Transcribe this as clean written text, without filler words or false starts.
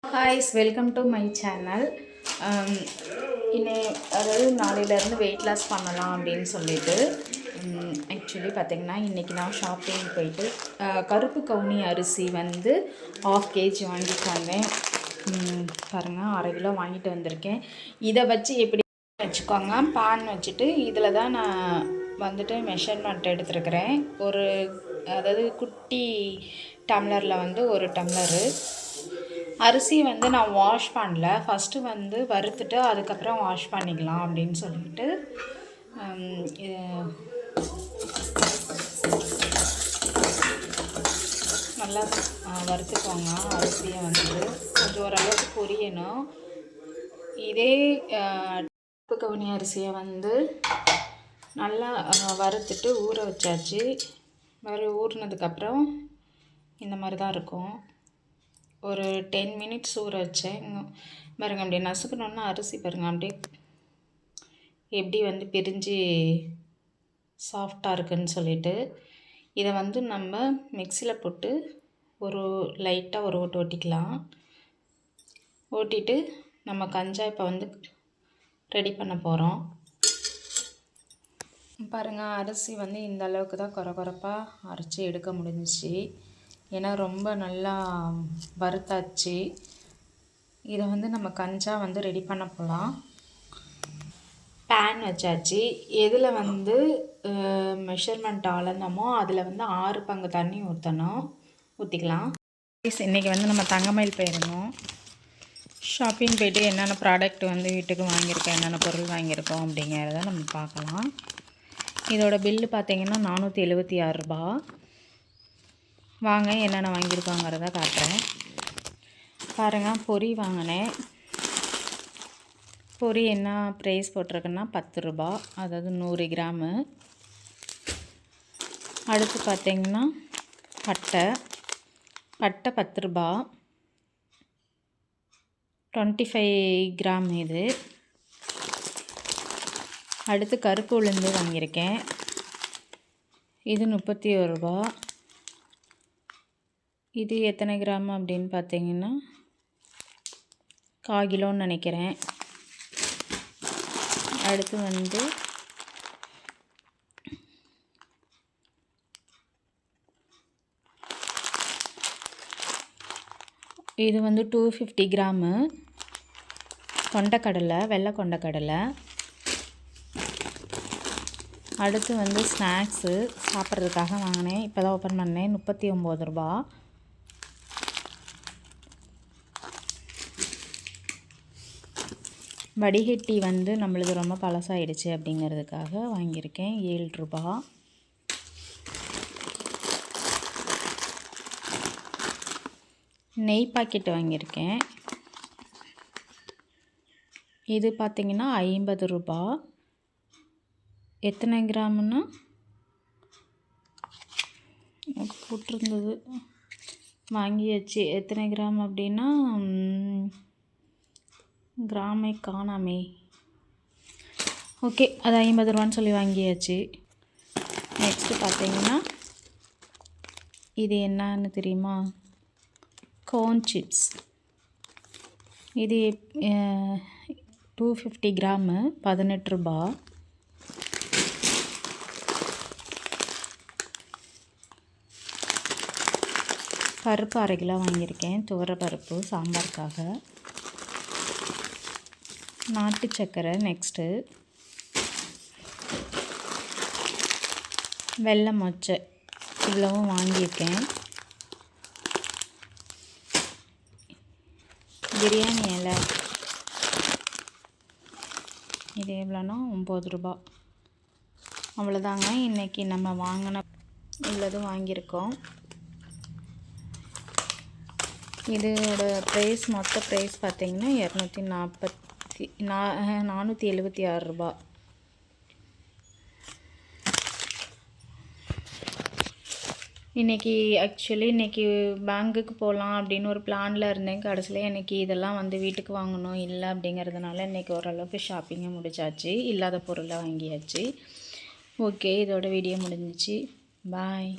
ஹாய்ஸ், welcome to my channel. இன்னை அதாவது நாளையிலேருந்து வெயிட் லாஸ் பண்ணலாம் அப்படின்னு சொல்லிட்டு ஆக்சுவலி பார்த்திங்கன்னா இன்றைக்கி நான் ஷாப்பிங் போயிட்டு கருப்பு கவுனி அரிசி வந்து 1/2 kg வாங்கிட்டு வந்தேன். பாருங்கள், 1/2 கிலோ வாங்கிட்டு வந்திருக்கேன். இதை வச்சு எப்படி வச்சுக்கோங்க, பேன் வச்சுட்டு இதில் தான் நான் வந்துட்டு மெஷர்மெண்ட் எடுத்துருக்கிறேன். அதாவது குட்டி டம்ளரில் வந்து 1 டம்ளரு அரிசி வந்து நான் வாஷ் பண்ணல. ஃபஸ்ட்டு வந்து வறுத்துட்டு அதுக்கப்புறம் வாஷ் பண்ணிக்கலாம் அப்படின்னு சொல்லிட்டு நல்லா வறுத்துக்கோங்க. அரிசியை வந்து கொஞ்சம் ஓரளவுக்கு பொரியணும். இதே கவுனி அரிசியை வந்து நல்லா வறுத்துட்டு ஊற வச்சாச்சு. ஊறினதுக்கப்புறம் இந்த மாதிரி தான் இருக்கும். ஒரு 10 மினிட்ஸ் ஊற வச்சேன். பாருங்கள், அப்படியே நசுக்கணுன்னா அரிசி பாருங்கள் அப்படியே எப்படி வந்து பிரிஞ்சு சாஃப்டாக இருக்குதுன்னு சொல்லிட்டு இதை வந்து நம்ம மிக்சியில் போட்டு லைட்டாக ஒரு ஓட்டு ஓட்டிக்கலாம். ஓட்டிட்டு நம்ம கஞ்சா இப்போ வந்து ரெடி பண்ண போகிறோம். பாருங்கள், அரிசி வந்து இந்த அளவுக்கு தான் கொரகொரப்பாக அரைச்சி எடுக்க முடிஞ்சிச்சு. ஏன்னா ரொம்ப நல்லா வறுத்தாச்சு. இதை வந்து நம்ம கஞ்சா வந்து ரெடி பண்ண போகலாம். பேன் வச்சாச்சு. எதில் வந்து மெஷர்மெண்ட் அளந்தோமோ அதில் வந்து 6 பங்கு தண்ணி ஊற்றிக்கலாம். இன்றைக்கி வந்து நம்ம தங்கமயில் போயிருந்தோம். ஷாப்பிங் போய்ட்டு என்னென்ன ப்ராடக்ட் வந்து வீட்டுக்கு வாங்கியிருக்கோம், என்னென்ன பொருள் வாங்கியிருக்கோம் அப்படிங்கிறத நம்ம பார்க்கலாம். இதோட பில்லு பார்த்திங்கன்னா 476 ரூபா. வாங்க என்னென்ன வாங்கியிருக்கோங்கிறத காட்டுறேன். பாருங்கள், பொரி வாங்கினேன். பொரி என்ன ப்ரைஸ் போட்டிருக்குன்னா 10 ரூபா, அதாவது 100 கிராமு. அடுத்து பார்த்திங்கன்னா பட்டை 10 ரூபா, 25 கிராம் இது. அடுத்து கருப்பு உளுந்து வாங்கியிருக்கேன். இது 31 ரூபா. இது எத்தனை கிராம் அப்படின்னு பார்த்தீங்கன்னா 1/4 கிலோன்னு நினைக்கிறேன். அடுத்து வந்து இது வந்து 250 கிராமு கொண்டக்கடலை, வெள்ளை கொண்டக்கடலை. அடுத்து வந்து ஸ்நாக்ஸு சாப்பிட்றதுக்காக வாங்கினேன். இப்போ தான் ஓப்பன் பண்ணேன். 39 ரூபா. வடிகட்டி வந்து நம்மளுக்கு ரொம்ப பழசாயிடுச்சு அப்படிங்கிறதுக்காக வாங்கியிருக்கேன். 7 ரூபா. நெய் பாக்கெட் வாங்கியிருக்கேன். இது பார்த்திங்கன்னா 50 ரூபா. எத்தனை கிராமுன்னா போட்டிருந்தது வாங்கியாச்சு. எத்தனை கிராம் அப்படின்னா கிராமே காணாமே. ஓகே, அது 50 ரூபான்னு சொல்லி வாங்கியாச்சு. நெக்ஸ்ட்டு பார்த்திங்கன்னா இது என்னன்னு தெரியுமா? கோர்ன் சிப்ஸ். இது 250 கிராமு 18 ரூபா. பருப்பு 1/2 கிலோ வாங்கியிருக்கேன். துவரப்பருப்பு சாம்பாருக்காக. நாட்டு சர்க்கரை. நெக்ஸ்ட்டு வெள்ளை மொச்சை இவ்வளவும் வாங்கியிருக்கேன். பிரியாணி இலை இது எவ்வளோன்னா 9 ரூபா. அவ்வளோதாங்க, இன்றைக்கி நம்ம வாங்கின இவ்வளோதும் வாங்கியிருக்கோம். இதோட ப்ரைஸ், மொத்த ப்ரைஸ் பார்த்திங்கன்னா 476 ரூபா. இன்றைக்கி பேங்க்குக்கு போகலாம் அப்படின்னு ஒரு பிளானில் இருந்தேன். கடைசியில் இன்றைக்கி இதெல்லாம் வந்து வீட்டுக்கு வாங்கணும் இல்லை அப்படிங்கிறதுனால இன்றைக்கி ஓரளவுக்கு ஷாப்பிங்கை முடிச்சாச்சு. இல்லாத பொருளை வாங்கியாச்சு. ஓகே, இதோட வீடியோ முடிஞ்சிச்சு. பாய்.